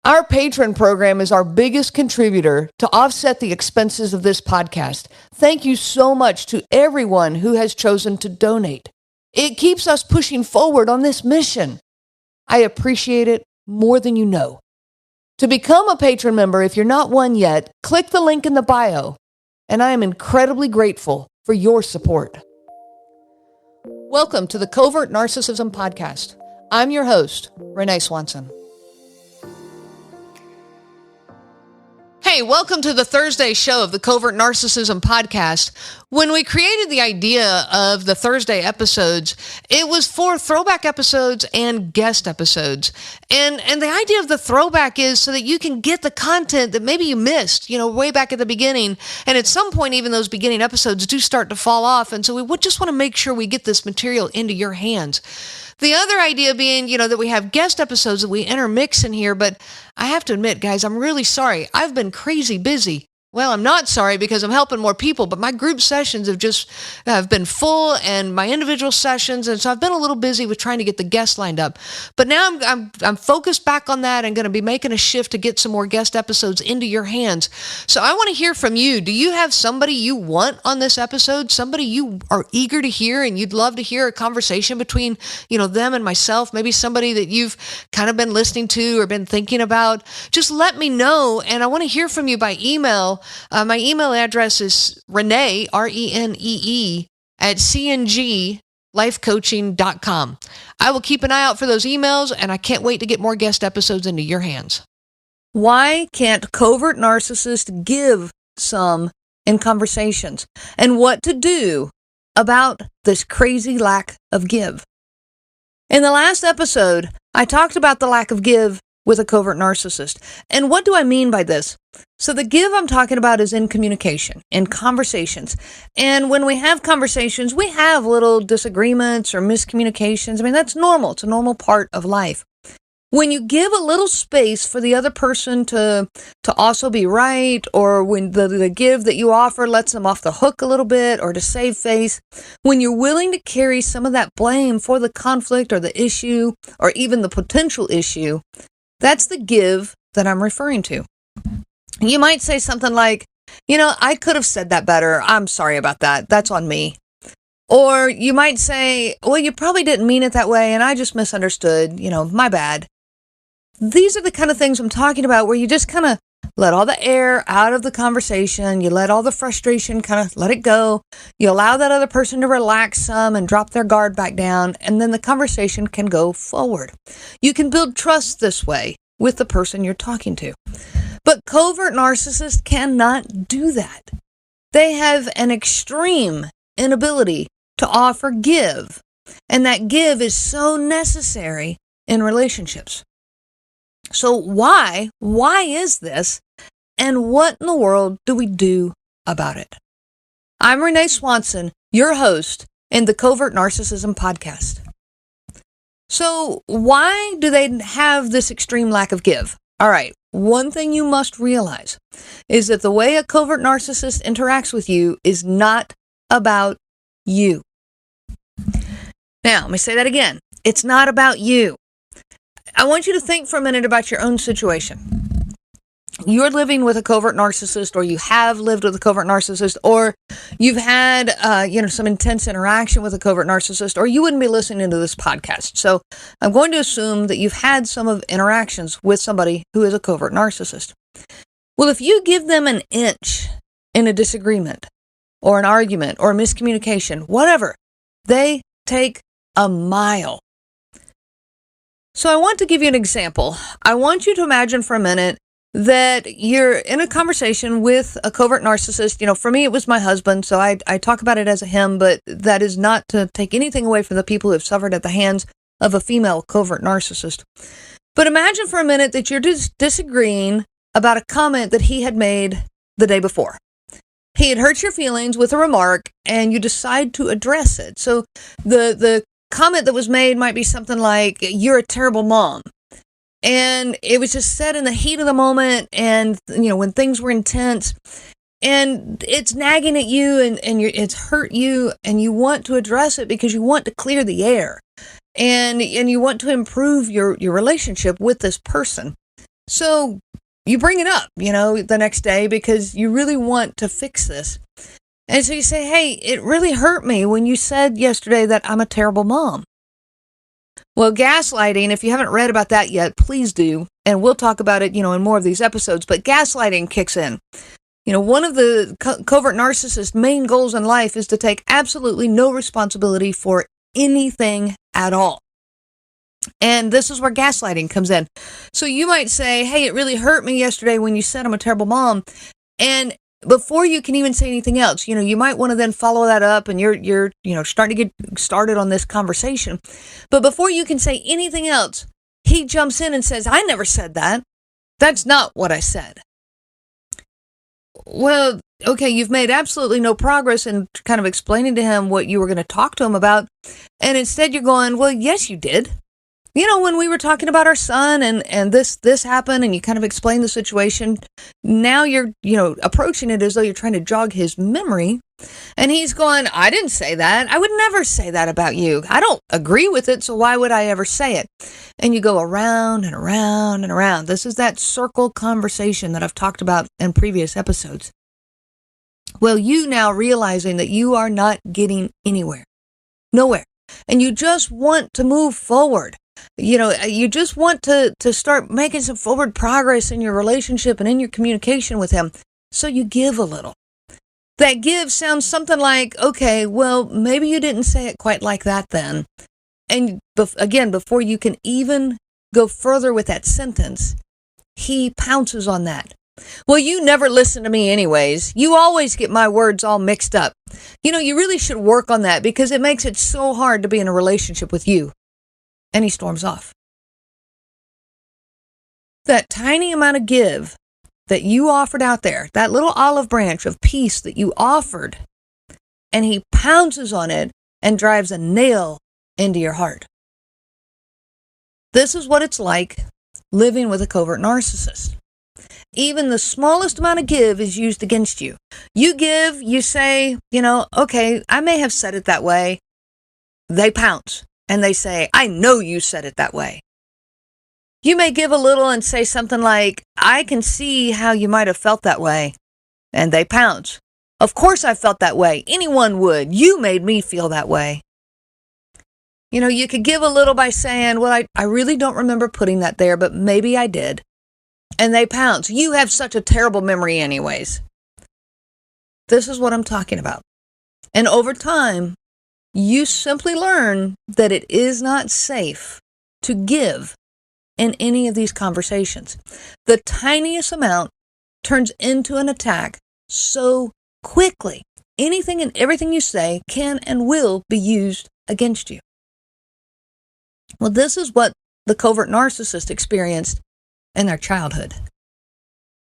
Our patron program is our biggest contributor to offset the expenses of this podcast. Thank you so much to everyone who has chosen to donate. It keeps us pushing forward on this mission. I appreciate it more than you know. To become a patron member, if you're not one yet, click the link in the bio, and I am incredibly grateful for your support. Welcome to the Covert Narcissism Podcast. I'm your host, Renee Swanson. Hey, welcome to the Thursday show of the Covert Narcissism Podcast. When we created the idea of the Thursday episodes, it was for throwback episodes and guest episodes. And the idea of the throwback is so that you can get the content that maybe you missed, way back at the beginning. And at some point, even those beginning episodes do start to fall off. And so we would just want to make sure we get this material into your hands. The other idea being, that we have guest episodes that we intermix in here, but I have to admit, guys, I'm really sorry. I've been crazy busy. Well, I'm not sorry because I'm helping more people, but my group sessions have been full and my individual sessions. And so I've been a little busy with trying to get the guests lined up, but now I'm focused back on that and going to be making a shift to get some more guest episodes into your hands. So I want to hear from you. Do you have somebody you want on this episode? Somebody you are eager to hear and you'd love to hear a conversation between, them and myself, maybe somebody that you've kind of been listening to or been thinking about? Just let me know. And I want to hear from you by email. My email address is Renee, RENEE, at cnglifecoaching.com. I will keep an eye out for those emails, and I can't wait to get more guest episodes into your hands. Why can't covert narcissists give some in conversations? And what to do about this crazy lack of give? In the last episode, I talked about the lack of give with a covert narcissist. And what do I mean by this? So the give I'm talking about is in communication, in conversations. And when we have conversations, we have little disagreements or miscommunications. I mean, that's normal. It's a normal part of life. When you give a little space for the other person to also be right, or when the give that you offer lets them off the hook a little bit, or to save face, when you're willing to carry some of that blame for the conflict or the issue, or even the potential issue, that's the give that I'm referring to. You might say something like, I could have said that better. I'm sorry about that. That's on me. Or you might say, well, you probably didn't mean it that way and I just misunderstood, my bad. These are the kind of things I'm talking about where you just kind of let all the air out of the conversation. You let all the frustration kind of let it go. You allow that other person to relax some and drop their guard back down, and then the conversation can go forward. You can build trust this way with the person you're talking to. But covert narcissists cannot do that. They have an extreme inability to offer give, and that give is so necessary in relationships. So why is this, and what in the world do we do about it? I'm Renee Swanson, your host in the Covert Narcissism Podcast. So why do they have this extreme lack of give? All right, one thing you must realize is that the way a covert narcissist interacts with you is not about you. Now, let me say that again. It's not about you. I want you to think for a minute about your own situation. You're living with a covert narcissist, or you have lived with a covert narcissist, or you've had, some intense interaction with a covert narcissist, or you wouldn't be listening to this podcast. So I'm going to assume that you've had some of interactions with somebody who is a covert narcissist. Well, if you give them an inch in a disagreement, or an argument, or a miscommunication, whatever, they take a mile. So I want to give you an example. I want you to imagine for a minute that you're in a conversation with a covert narcissist. For me, it was my husband, so I talk about it as a him, but that is not to take anything away from the people who have suffered at the hands of a female covert narcissist. But imagine for a minute that you're just disagreeing about a comment that he had made the day before. He had hurt your feelings with a remark, and you decide to address it. So the comment that was made might be something like, "You're a terrible mom." And it was just said in the heat of the moment, and when things were intense, and it's nagging at you, and it's hurt you, and you want to address it because you want to clear the air, and you want to improve your relationship with this person. So you bring it up, the next day because you really want to fix this. And so you say, hey, it really hurt me when you said yesterday that I'm a terrible mom. Well, gaslighting, if you haven't read about that yet, please do. And we'll talk about it, in more of these episodes. But gaslighting kicks in. One of the covert narcissist's main goals in life is to take absolutely no responsibility for anything at all. And this is where gaslighting comes in. So you might say, hey, it really hurt me yesterday when you said I'm a terrible mom. And before you can even say anything else, you might want to then follow that up, and you're starting to get started on this conversation. But before you can say anything else, he jumps in and says, I never said that. That's not what I said. Well, okay, you've made absolutely no progress in kind of explaining to him what you were going to talk to him about. And instead you're going, well, yes, you did. When we were talking about our son and this happened, and you kind of explained the situation, now you're, approaching it as though you're trying to jog his memory. And he's going, I didn't say that. I would never say that about you. I don't agree with it, so why would I ever say it? And you go around and around and around. This is that circle conversation that I've talked about in previous episodes. Well, you now realizing that you are not getting anywhere. Nowhere. And you just want to move forward. You just want to start making some forward progress in your relationship and in your communication with him. So you give a little. That give sounds something like, okay, well, maybe you didn't say it quite like that then. And again, before you can even go further with that sentence, he pounces on that. Well, you never listen to me anyways. You always get my words all mixed up. You really should work on that because it makes it so hard to be in a relationship with you. And he storms off. That tiny amount of give that you offered out there, that little olive branch of peace that you offered, and he pounces on it and drives a nail into your heart. This is what it's like living with a covert narcissist. Even the smallest amount of give is used against you. You give, you say, okay, I may have said it that way. They pounce. And they say, I know you said it that way. You may give a little and say something like, I can see how you might have felt that way. And they pounce. Of course I felt that way. Anyone would. You made me feel that way. You could give a little by saying, well, I really don't remember putting that there, but maybe I did. And they pounce. You have such a terrible memory anyways. This is what I'm talking about. And over time, you simply learn that it is not safe to give in any of these conversations. The tiniest amount turns into an attack so quickly. Anything and everything you say can and will be used against you. Well, this is what the covert narcissist experienced in their childhood.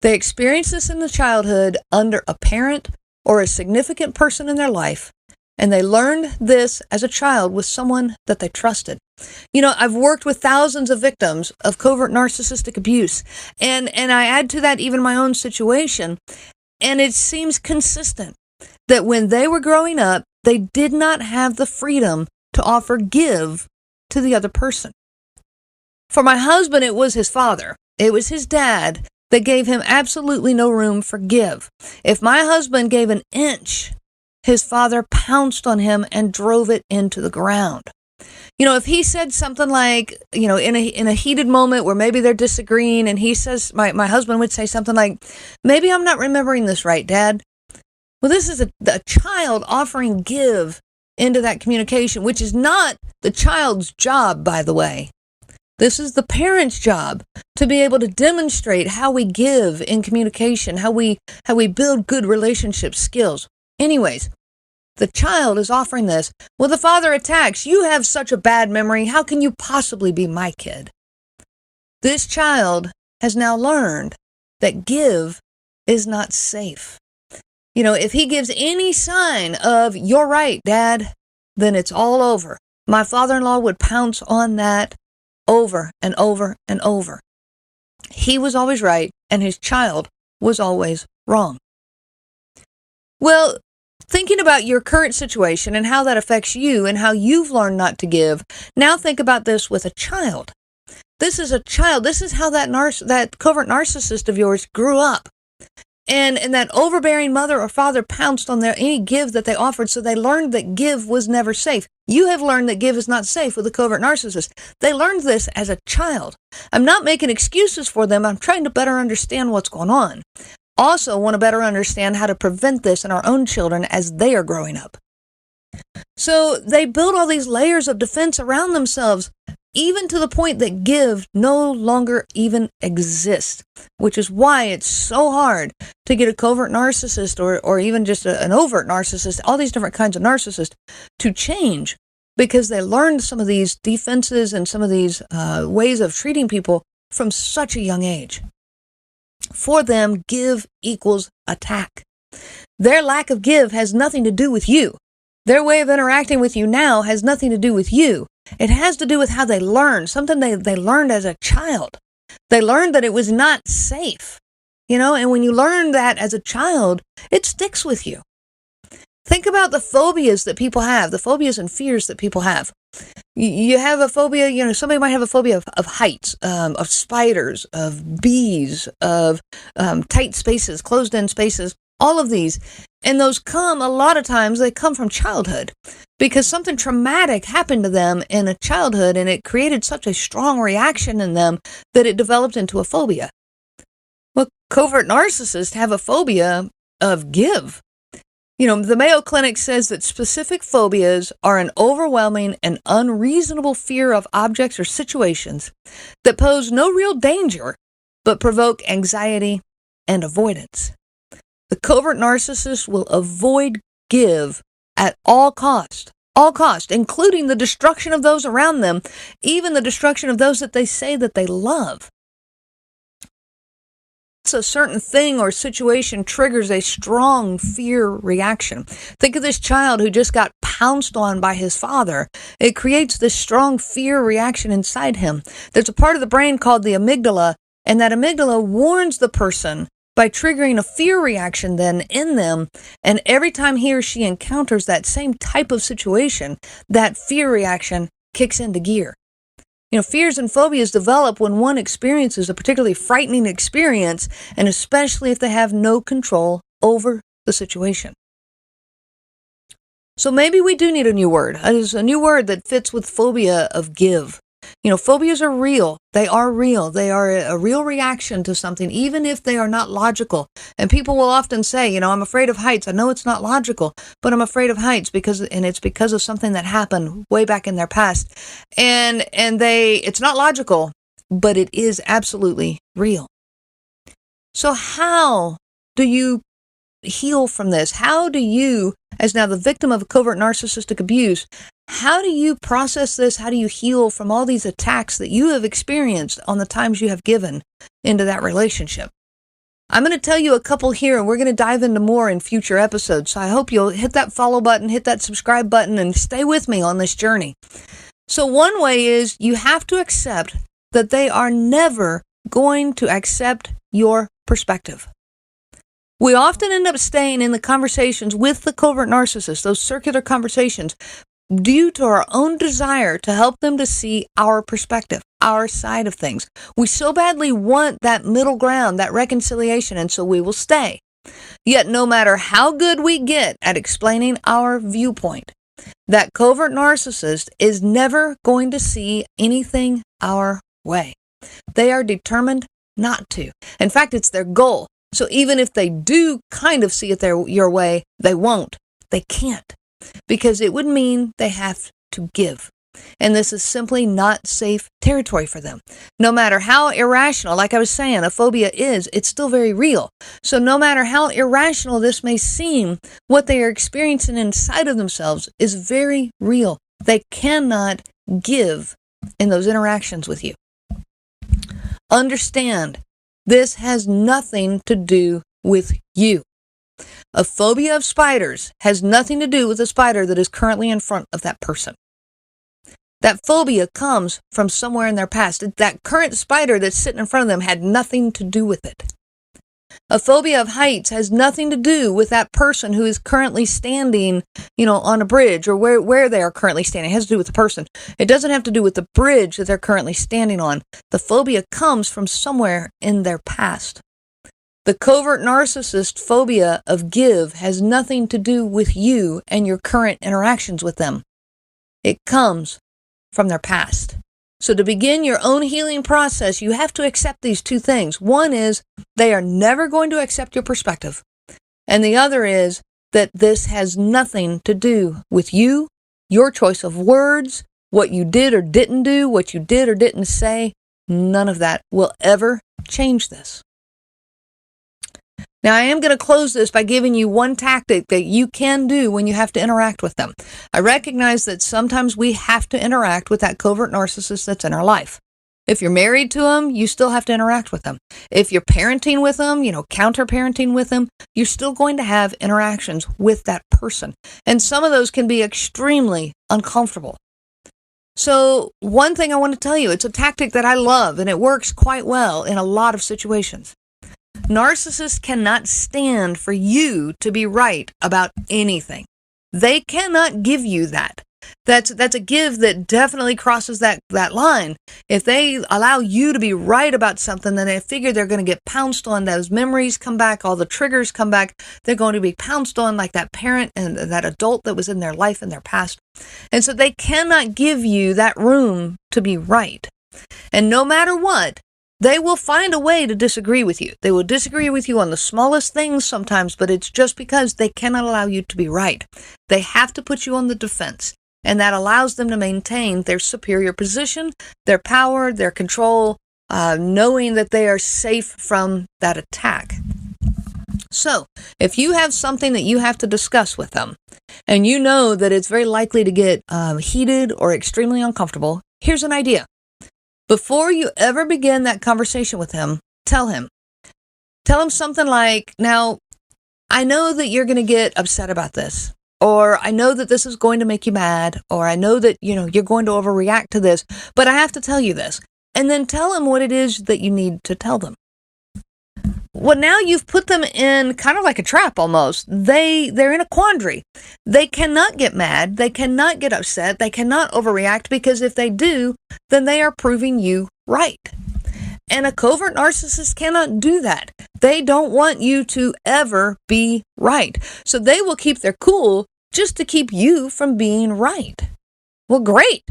They experienced this in the childhood under a parent or a significant person in their life. And they learned this as a child with someone that they trusted. I've worked with thousands of victims of covert narcissistic abuse. And I add to that even my own situation. And it seems consistent that when they were growing up, they did not have the freedom to offer give to the other person. For my husband, it was his father. It was his dad that gave him absolutely no room for give. If my husband gave an inch, his father pounced on him and drove it into the ground. If he said something like, in a heated moment where maybe they're disagreeing, and he says, my husband would say something like, maybe I'm not remembering this right, Dad. Well, this is a child offering give into that communication, which is not the child's job, by the way. This is the parent's job to be able to demonstrate how we give in communication, how we build good relationship skills. Anyways, the child is offering this. Well, the father attacks. You have such a bad memory. How can you possibly be my kid? This child has now learned that give is not safe. If he gives any sign of, you're right, Dad, then it's all over. My father-in-law would pounce on that over and over and over. He was always right, and his child was always wrong. Well, thinking about your current situation and how that affects you and how you've learned not to give, now think about this with a child. This is a child. This is how that covert narcissist of yours grew up. And that overbearing mother or father pounced on any give that they offered, so they learned that give was never safe. You have learned that give is not safe with a covert narcissist. They learned this as a child. I'm not making excuses for them. I'm trying to better understand what's going on. Also want to better understand how to prevent this in our own children as they are growing up. So they build all these layers of defense around themselves, even to the point that give no longer even exists, which is why it's so hard to get a covert narcissist or even just an overt narcissist, all these different kinds of narcissists, to change, because they learned some of these defenses and some of these ways of treating people from such a young age. For them, give equals attack. Their lack of give has nothing to do with you. Their way of interacting with you now has nothing to do with you. It has to do with how they learned, something they learned as a child. They learned that it was not safe, and when you learn that as a child, it sticks with you. Think about the phobias that people have, the phobias and fears that people have. You have a phobia, somebody might have a phobia of heights, of spiders, of bees, of tight spaces, closed-in spaces, all of these. And those a lot of times, they come from childhood because something traumatic happened to them in a childhood, and it created such a strong reaction in them that it developed into a phobia. Well, covert narcissists have a phobia of give. The Mayo Clinic says that specific phobias are an overwhelming and unreasonable fear of objects or situations that pose no real danger, but provoke anxiety and avoidance. The covert narcissist will avoid give at all cost, including the destruction of those around them, even the destruction of those that they say that they love. A certain thing or situation triggers a strong fear reaction. Think of this child who just got pounced on by his father. It creates this strong fear reaction inside him. There's a part of the brain called the amygdala, and that amygdala warns the person by triggering a fear reaction then in them, and every time he or she encounters that same type of situation, that fear reaction kicks into gear. Fears and phobias develop when one experiences a particularly frightening experience, and especially if they have no control over the situation. So maybe we do need a new word. It's a new word that fits with phobia of give. Phobias are real. They are real. They are a real reaction to something, even if they are not logical. And people will often say, I'm afraid of heights. I know it's not logical, but I'm afraid of heights it's because of something that happened way back in their past. And it's not logical, but it is absolutely real. So how do you heal from this? How do you, as now the victim of a covert narcissistic abuse, how do you process this? How do you heal from all these attacks that you have experienced on the times you have given into that relationship? I'm going to tell you a couple here, and we're going to dive into more in future episodes. So I hope you'll hit that follow button, hit that subscribe button, and stay with me on this journey. So one way is you have to accept that they are never going to accept your perspective. We often end up staying in the conversations with the covert narcissist, those circular conversations, due to our own desire to help them to see our perspective, our side of things. We so badly want that middle ground, that reconciliation, and so we will stay. Yet no matter how good we get at explaining our viewpoint, that covert narcissist is never going to see anything our way. They are determined not to. In fact, it's their goal. So even if they do kind of see it your way, they won't. They can't. Because it would mean they have to give. And this is simply not safe territory for them. No matter how irrational, like I was saying, a phobia is, it's still very real. So no matter how irrational this may seem, what they are experiencing inside of themselves is very real. They cannot give in those interactions with you. Understand, this has nothing to do with you. A phobia of spiders has nothing to do with the spider that is currently in front of that person. That phobia comes from somewhere in their past. That current spider that's sitting in front of them had nothing to do with it. A phobia of heights has nothing to do with that person who is currently standing, on a bridge or where they are currently standing. It has to do with the person. It doesn't have to do with the bridge that they're currently standing on. The phobia comes from somewhere in their past. The covert narcissist phobia of give has nothing to do with you and your current interactions with them. It comes from their past. So to begin your own healing process, you have to accept these two things. One is they are never going to accept your perspective. And the other is that this has nothing to do with you, your choice of words, what you did or didn't do, what you did or didn't say. None of that will ever change this. Now, I am going to close this by giving you one tactic that you can do when you have to interact with them. I recognize that sometimes we have to interact with that covert narcissist that's in our life. If you're married to them, you still have to interact with them. If you're parenting with them, counter-parenting with them, you're still going to have interactions with that person. And some of those can be extremely uncomfortable. So one thing I want to tell you, it's a tactic that I love, and it works quite well in a lot of situations. Narcissists cannot stand for you to be right about anything. They cannot give you that. That's a give that definitely crosses that line. If they allow you to be right about something, then they figure they're going to get pounced on. Those memories come back, all the triggers come back. They're going to be pounced on like that parent and that adult that was in their life in their past. And so they cannot give you that room to be right. And no matter what, they will find a way to disagree with you. They will disagree with you on the smallest things sometimes, but it's just because they cannot allow you to be right. They have to put you on the defense, and that allows them to maintain their superior position, their power, their control, knowing that they are safe from that attack. So, if you have something that you have to discuss with them, and you know that it's very likely to get heated or extremely uncomfortable, here's an idea. Before you ever begin that conversation with him, tell him something like, now, I know that you're going to get upset about this, or I know that this is going to make you mad, or I know that, you're going to overreact to this, but I have to tell you this. And then tell him what it is that you need to tell them. Well, now you've put them in kind of like a trap almost. They're in a quandary. They cannot get mad. They cannot get upset. They cannot overreact, because if they do, then they are proving you right. And a covert narcissist cannot do that. They don't want you to ever be right. So they will keep their cool just to keep you from being right. Well, great.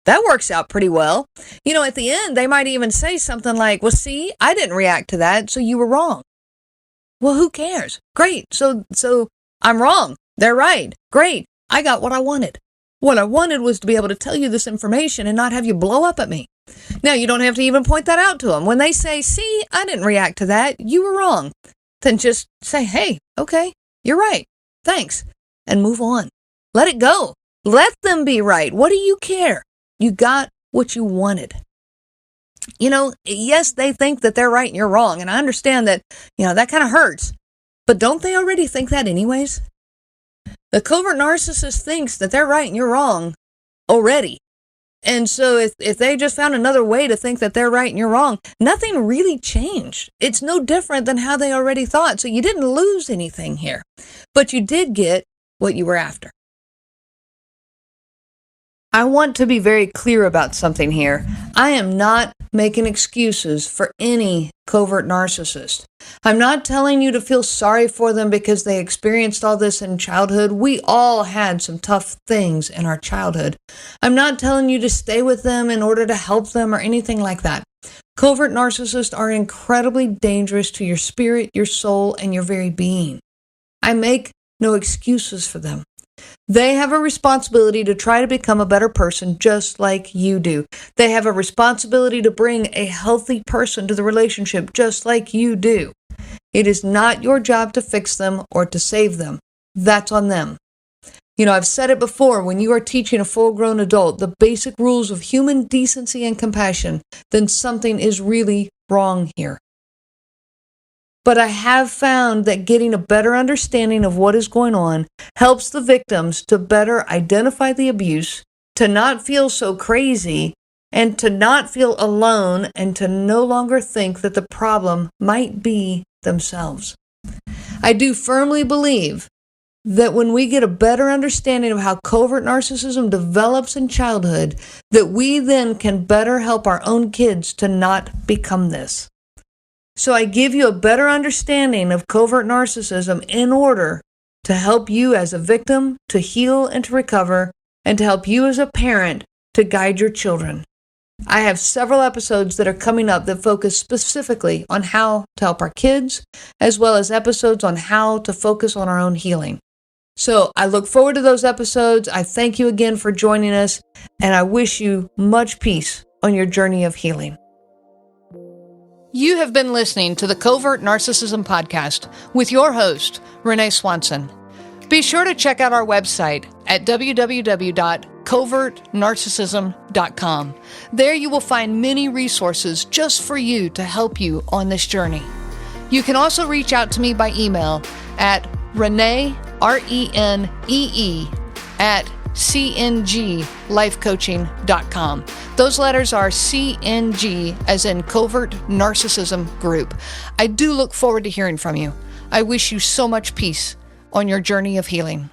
That works out pretty well. At the end, they might even say something like, well, see, I didn't react to that, so you were wrong. Well, who cares? Great. So I'm wrong. They're right. Great. I got what I wanted. What I wanted was to be able to tell you this information and not have you blow up at me. Now, you don't have to even point that out to them. When they say, see, I didn't react to that, you were wrong. Then just say, hey, okay, you're right. Thanks. And move on. Let it go. Let them be right. What do you care? You got what you wanted. Yes, they think that they're right and you're wrong. And I understand that, that kind of hurts. But don't they already think that anyways? The covert narcissist thinks that they're right and you're wrong already. And so if they just found another way to think that they're right and you're wrong, nothing really changed. It's no different than how they already thought. So you didn't lose anything here. But you did get what you were after. I want to be very clear about something here. I am not making excuses for any covert narcissist. I'm not telling you to feel sorry for them because they experienced all this in childhood. We all had some tough things in our childhood. I'm not telling you to stay with them in order to help them or anything like that. Covert narcissists are incredibly dangerous to your spirit, your soul, and your very being. I make no excuses for them. They have a responsibility to try to become a better person just like you do. They have a responsibility to bring a healthy person to the relationship just like you do. It is not your job to fix them or to save them. That's on them. I've said it before, when you are teaching a full-grown adult the basic rules of human decency and compassion, then something is really wrong here. But I have found that getting a better understanding of what is going on helps the victims to better identify the abuse, to not feel so crazy, and to not feel alone, and to no longer think that the problem might be themselves. I do firmly believe that when we get a better understanding of how covert narcissism develops in childhood, that we then can better help our own kids to not become this. So I give you a better understanding of covert narcissism in order to help you as a victim to heal and to recover, and to help you as a parent to guide your children. I have several episodes that are coming up that focus specifically on how to help our kids, as well as episodes on how to focus on our own healing. So I look forward to those episodes. I thank you again for joining us, and I wish you much peace on your journey of healing. You have been listening to the Covert Narcissism Podcast with your host, Renee Swanson. Be sure to check out our website at www.covertnarcissism.com. There you will find many resources just for you to help you on this journey. You can also reach out to me by email at Renee, RENEE, at cnglifecoaching.com. Those letters are CNG, as in Covert Narcissism Group. I do look forward to hearing from you. I wish you so much peace on your journey of healing.